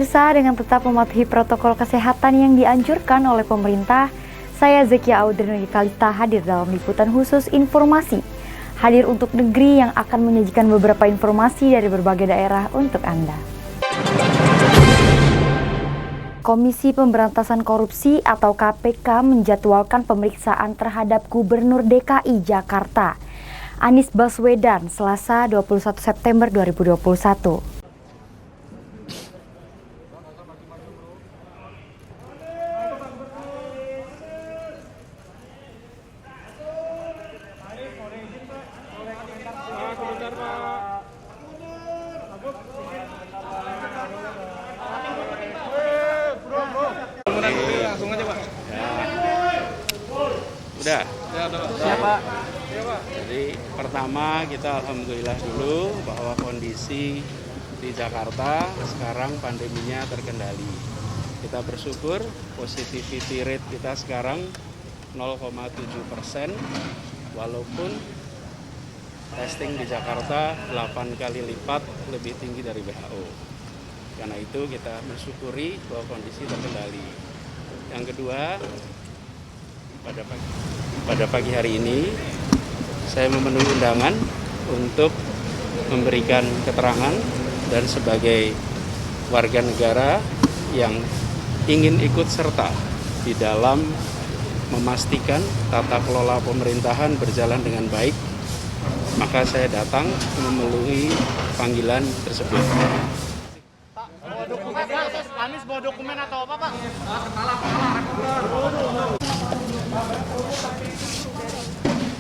Pemirsa, dengan tetap mematuhi protokol kesehatan yang dianjurkan oleh pemerintah, saya Zekia Audrey Kalita hadir dalam liputan khusus informasi. Hadir untuk negeri yang akan menyajikan beberapa informasi dari berbagai daerah untuk Anda. Komisi Pemberantasan Korupsi atau KPK menjadwalkan pemeriksaan terhadap Gubernur DKI Jakarta, Anies Baswedan, Selasa 21 September 2021. Udah. Siapa? Jadi pertama kita alhamdulillah dulu bahwa kondisi di Jakarta sekarang pandeminya terkendali. Kita bersyukur positivity rate kita sekarang 0,7%, walaupun testing di Jakarta 8 kali lipat lebih tinggi dari WHO. Karena itu kita mensyukuri bahwa kondisi terkendali. Yang kedua, pada pagi hari ini saya memenuhi undangan untuk memberikan keterangan dan sebagai warga negara yang ingin ikut serta di dalam memastikan tata kelola pemerintahan berjalan dengan baik, maka saya datang memenuhi panggilan tersebut. Anies bawa dokumen atau apa, Pak?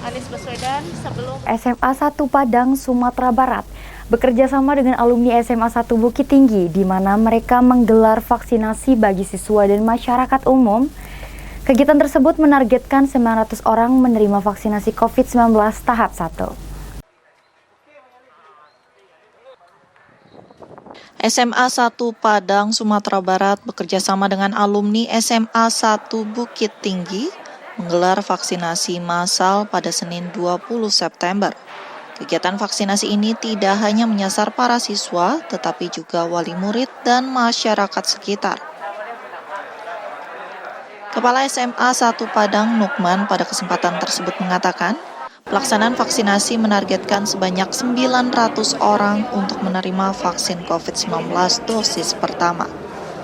Anies Baswedan sebelum SMA 1 Padang, Sumatera Barat bekerja sama dengan alumni SMA 1 Bukit Tinggi di mana mereka menggelar vaksinasi bagi siswa dan masyarakat umum. Kegiatan tersebut menargetkan 900 orang menerima vaksinasi COVID-19 tahap 1. SMA 1 Padang, Sumatera Barat bekerjasama dengan alumni SMA 1 Bukit Tinggi menggelar vaksinasi massal pada Senin 20 September. Kegiatan vaksinasi ini tidak hanya menyasar para siswa, tetapi juga wali murid dan masyarakat sekitar. Kepala SMA 1 Padang, Nukman, pada kesempatan tersebut mengatakan, pelaksanaan vaksinasi menargetkan sebanyak 900 orang untuk menerima vaksin COVID-19 dosis pertama.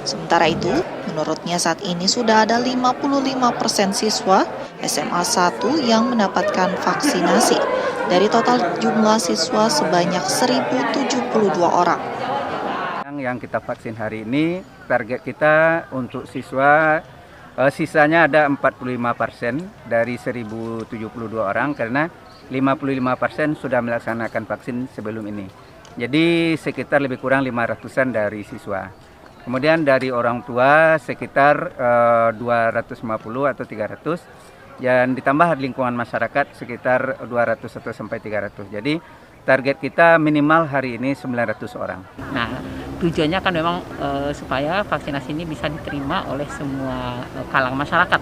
Sementara itu, menurutnya saat ini sudah ada 55% siswa SMA 1 yang mendapatkan vaksinasi dari total jumlah siswa sebanyak 1.072 orang. Yang kita vaksin hari ini, target kita untuk siswa sisanya ada 45% dari 1.072 orang karena 55% sudah melaksanakan vaksin sebelum ini. Jadi sekitar lebih kurang 500-an dari siswa. Kemudian dari orang tua sekitar 250 atau 300, dan ditambah lingkungan masyarakat sekitar 200 atau sampai 300. Jadi target kita minimal hari ini 900 orang. Nah, tujuannya kan memang supaya vaksinasi ini bisa diterima oleh semua kalangan masyarakat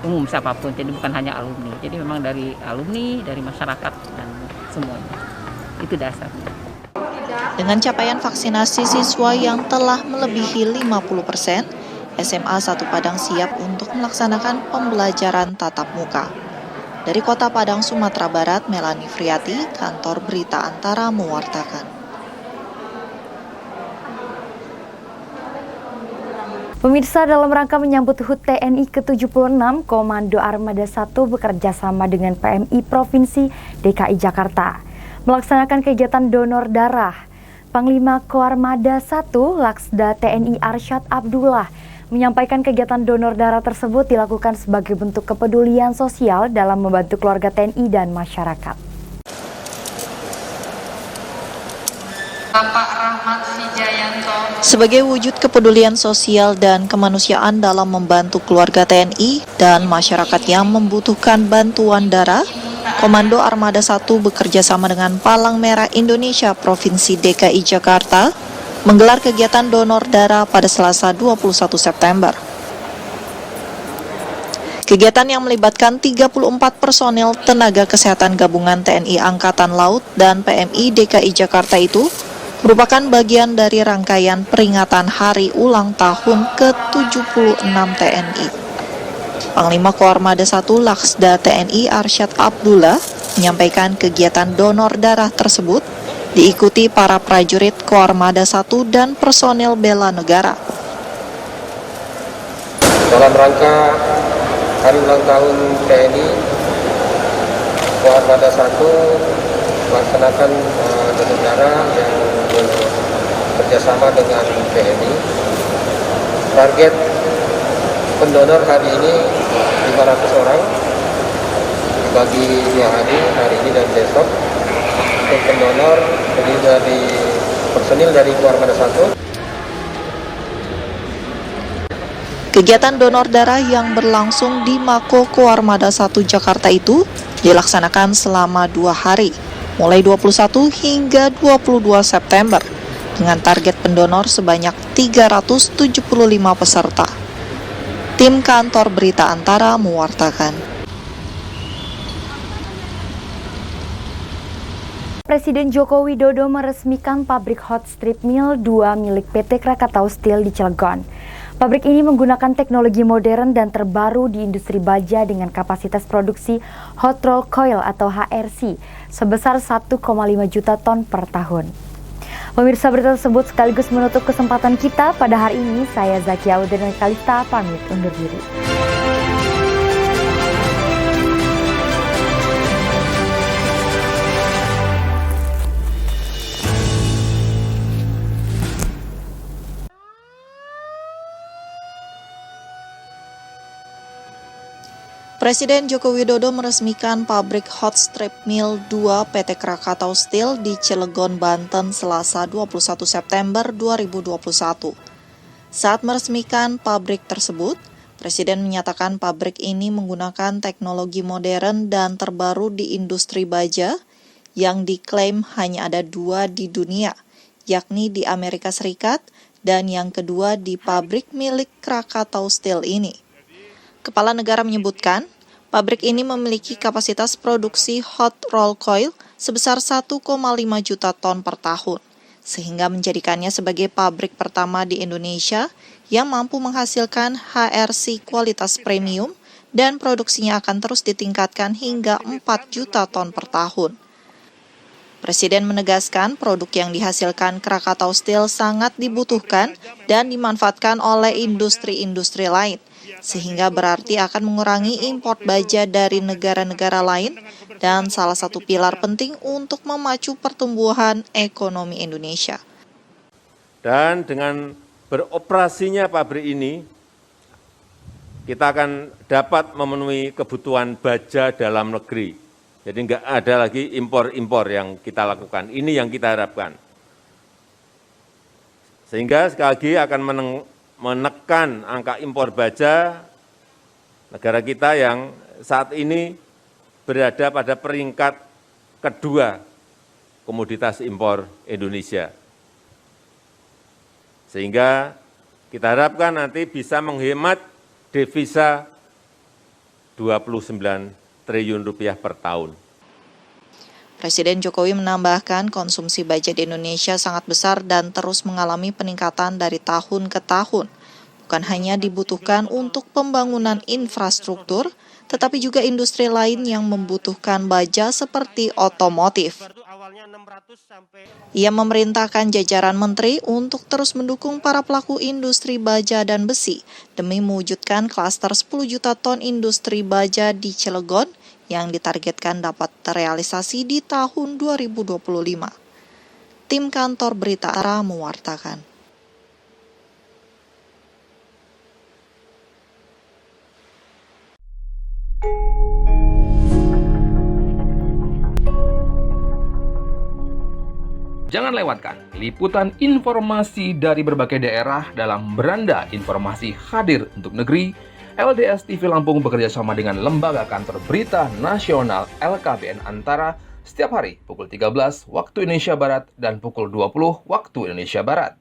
umum siapapun, jadi bukan hanya alumni. Jadi memang dari alumni, dari masyarakat dan semuanya. Itu dasarnya. Dengan capaian vaksinasi siswa yang telah melebihi 50%, SMA 1 Padang siap untuk melaksanakan pembelajaran tatap muka. Dari Kota Padang, Sumatera Barat, Melanie Friati, Kantor Berita Antara mewartakan. Pemirsa, dalam rangka menyambut HUT TNI ke-76, Komando Armada 1 bekerja sama dengan PMI Provinsi DKI Jakarta melaksanakan kegiatan donor darah. Panglima Koarmada 1 Laksda TNI Arsyad Abdullah menyampaikan kegiatan donor darah tersebut dilakukan sebagai bentuk kepedulian sosial dalam membantu keluarga TNI dan masyarakat. Bapak Rahmat Wijayanto. Sebagai wujud kepedulian sosial dan kemanusiaan dalam membantu keluarga TNI dan masyarakat yang membutuhkan bantuan darah, Komando Armada 1 bekerja sama dengan Palang Merah Indonesia Provinsi DKI Jakarta menggelar kegiatan donor darah pada Selasa 21 September. Kegiatan yang melibatkan 34 personel tenaga kesehatan gabungan TNI Angkatan Laut dan PMI DKI Jakarta itu merupakan bagian dari rangkaian peringatan Hari Ulang Tahun ke-76 TNI. Panglima Koarmada 1 Laksda TNI Arsyad Abdullah menyampaikan kegiatan donor darah tersebut diikuti para prajurit Koarmada 1 dan personil bela negara. Dalam rangka Hari Ulang Tahun TNI, Koarmada 1 melaksanakan donor darah yang bekerjasama dengan TNI. Target pendonor hari ini 500 orang, dibagi 2 hari ini dan besok. Untuk pendonor terdiri dari personil dari Koarmada 1. Kegiatan donor darah yang berlangsung di Mako Koarmada 1 Jakarta itu dilaksanakan selama 2 hari, mulai 21 hingga 22 September, dengan target pendonor sebanyak 375 peserta. Tim Kantor Berita Antara mewartakan. Presiden Joko Widodo meresmikan pabrik hot strip mill 2 milik PT Krakatau Steel di Cilegon. Pabrik ini menggunakan teknologi modern dan terbaru di industri baja dengan kapasitas produksi hot roll coil atau HRC sebesar 1,5 juta ton per tahun. Pemirsa, berita tersebut sekaligus menutup kesempatan kita pada hari ini. Saya Zakia Udin Kalista pamit undur diri. Presiden Joko Widodo meresmikan pabrik hot strip mill 2 PT Krakatau Steel di Cilegon, Banten, Selasa 21 September 2021. Saat meresmikan pabrik tersebut, Presiden menyatakan pabrik ini menggunakan teknologi modern dan terbaru di industri baja yang diklaim hanya ada 2 di dunia, yakni di Amerika Serikat dan yang kedua di pabrik milik Krakatau Steel ini. Kepala negara menyebutkan, pabrik ini memiliki kapasitas produksi hot roll coil sebesar 1,5 juta ton per tahun, sehingga menjadikannya sebagai pabrik pertama di Indonesia yang mampu menghasilkan HRC kualitas premium dan produksinya akan terus ditingkatkan hingga 4 juta ton per tahun. Presiden menegaskan produk yang dihasilkan Krakatau Steel sangat dibutuhkan dan dimanfaatkan oleh industri-industri lain, sehingga berarti akan mengurangi impor baja dari negara-negara lain dan salah satu pilar penting untuk memacu pertumbuhan ekonomi Indonesia. Dan dengan beroperasinya pabrik ini, kita akan dapat memenuhi kebutuhan baja dalam negeri. Jadi nggak ada lagi impor-impor yang kita lakukan. Ini yang kita harapkan. Sehingga sekali lagi akan menekan angka impor baja negara kita yang saat ini berada pada peringkat kedua komoditas impor Indonesia. Sehingga kita harapkan nanti bisa menghemat devisa 29 triliun rupiah per tahun. Presiden Jokowi menambahkan konsumsi baja di Indonesia sangat besar dan terus mengalami peningkatan dari tahun ke tahun. Bukan hanya dibutuhkan untuk pembangunan infrastruktur, tetapi juga industri lain yang membutuhkan baja seperti otomotif. Ia memerintahkan jajaran menteri untuk terus mendukung para pelaku industri baja dan besi demi mewujudkan klaster 10 juta ton industri baja di Cilegon yang ditargetkan dapat terrealisasi di tahun 2025. Tim Kantor Berita Antara mewartakan. Jangan lewatkan liputan informasi dari berbagai daerah dalam Beranda Informasi Hadir untuk Negeri. LDS TV Lampung bekerja sama dengan Lembaga Kantor Berita Nasional LKBN Antara setiap hari pukul 13 waktu Indonesia Barat dan pukul 20 waktu Indonesia Barat.